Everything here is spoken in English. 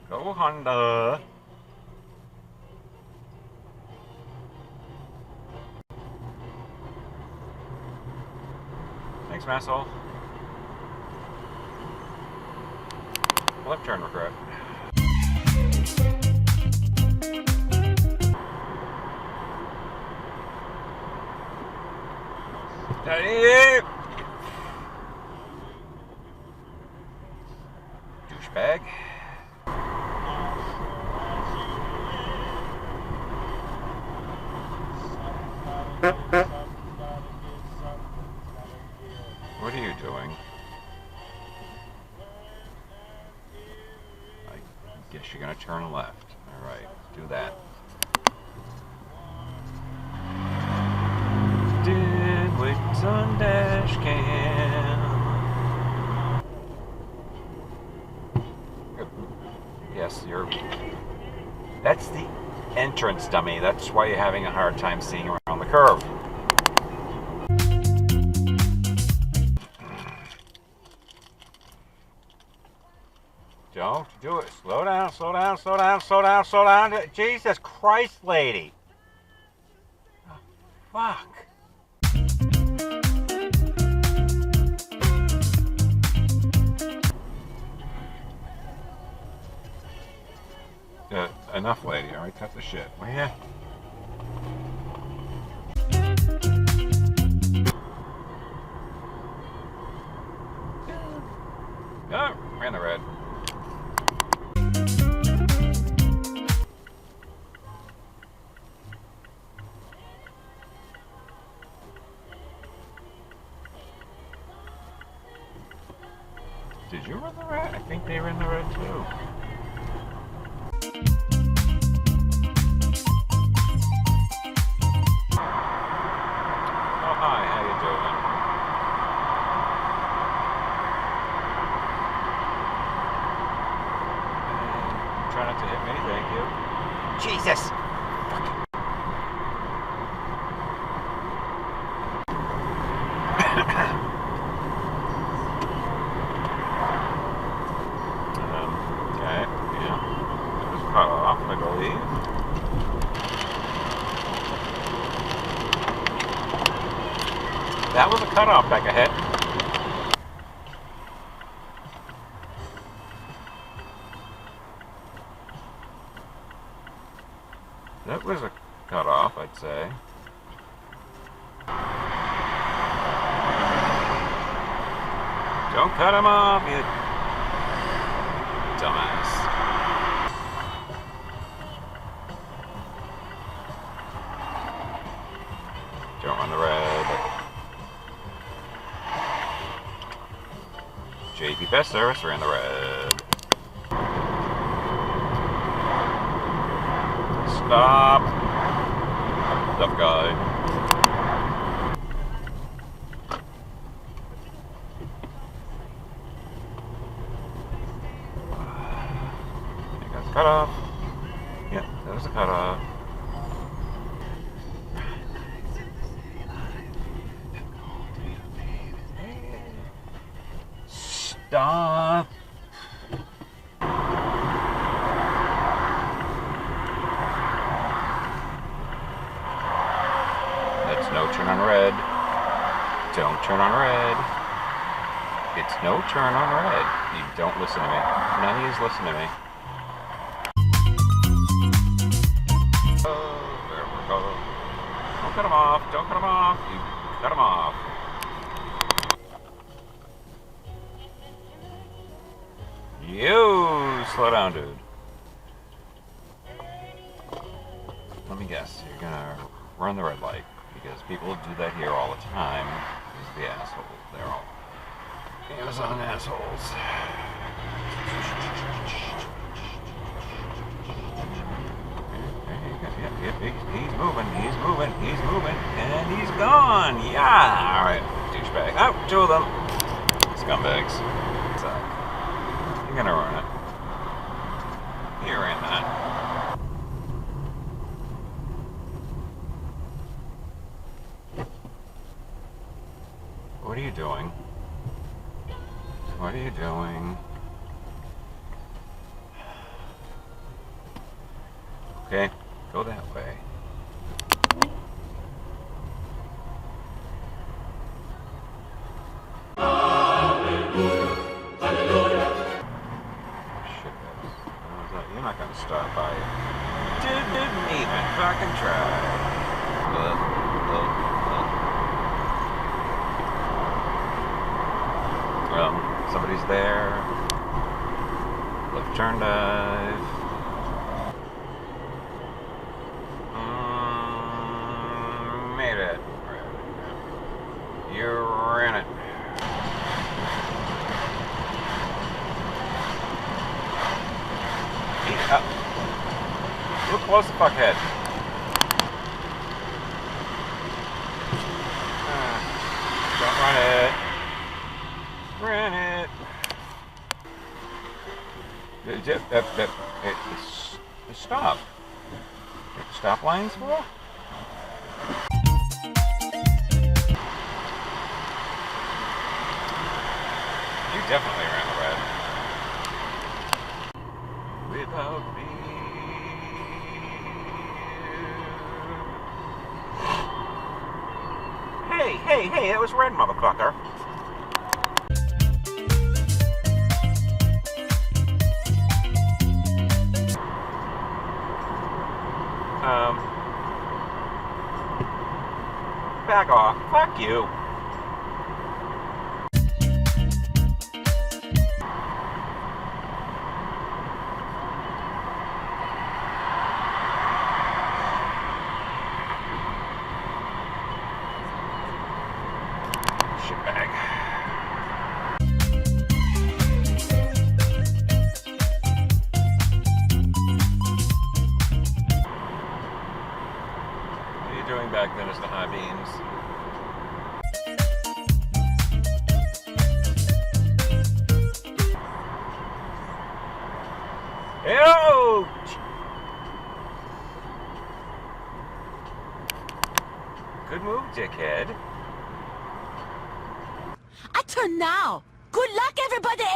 Go Honda. Thanks, Massel. Left turn regret. Hey! Douchebag. What are you doing? I guess you're gonna turn left. Alright, do that. Dimwits on Dashcam. Yes, you're... That's the entrance, dummy. That's why you're having a hard time seeing around the curve. Don't do it. Slow down, slow down, slow down, slow down, slow down. Jesus Christ, lady. Oh, fuck. Enough, lady. All right, cut the shit. Will ya? Oh, ran the red. Did you run the red? I think they ran the red too. Oh, hi, how you doing? Try not to hit me, thank you. Jesus! Okay, yeah. It was cut off, I believe. That was a cutoff back ahead. That was a cutoff, I'd say. Don't cut him off, you dumbass. Don't run the red. JP Best Service ran the red. Stop. Tough guy. There goes the cutoff. Yep, that was the cutoff. Stop. That's no turn on red. Don't turn on red. It's no turn on red. You don't listen to me. None of yous listen to me. Oh, there we go. Don't cut him off. Don't cut him off. You cut him off. You slow down, dude. Let me guess. You're gonna run the red light because people do that here all the time. Is the asshole. They're all Amazon assholes. He's moving, and he's gone. Yeah. All right, douchebag. Oh, two of them. Scumbags. Suck. You're gonna run it. You ran that. What are you doing? What are you doing? Okay, go that way. You're not gonna stop by it. Didn't even fucking try. Somebody's there. Left turn dive. Made it. You're in it. Look close the fuckhead. Don't run it. Run it. Stop. Stop lines for? You definitely ran the red. Without me. Hey, that was red, motherfucker. Back off. Fuck you. Shitbag. What are you doing back then, Mr. High Beams? Ouch! Good move, dickhead. I turn now. Good luck, everybody!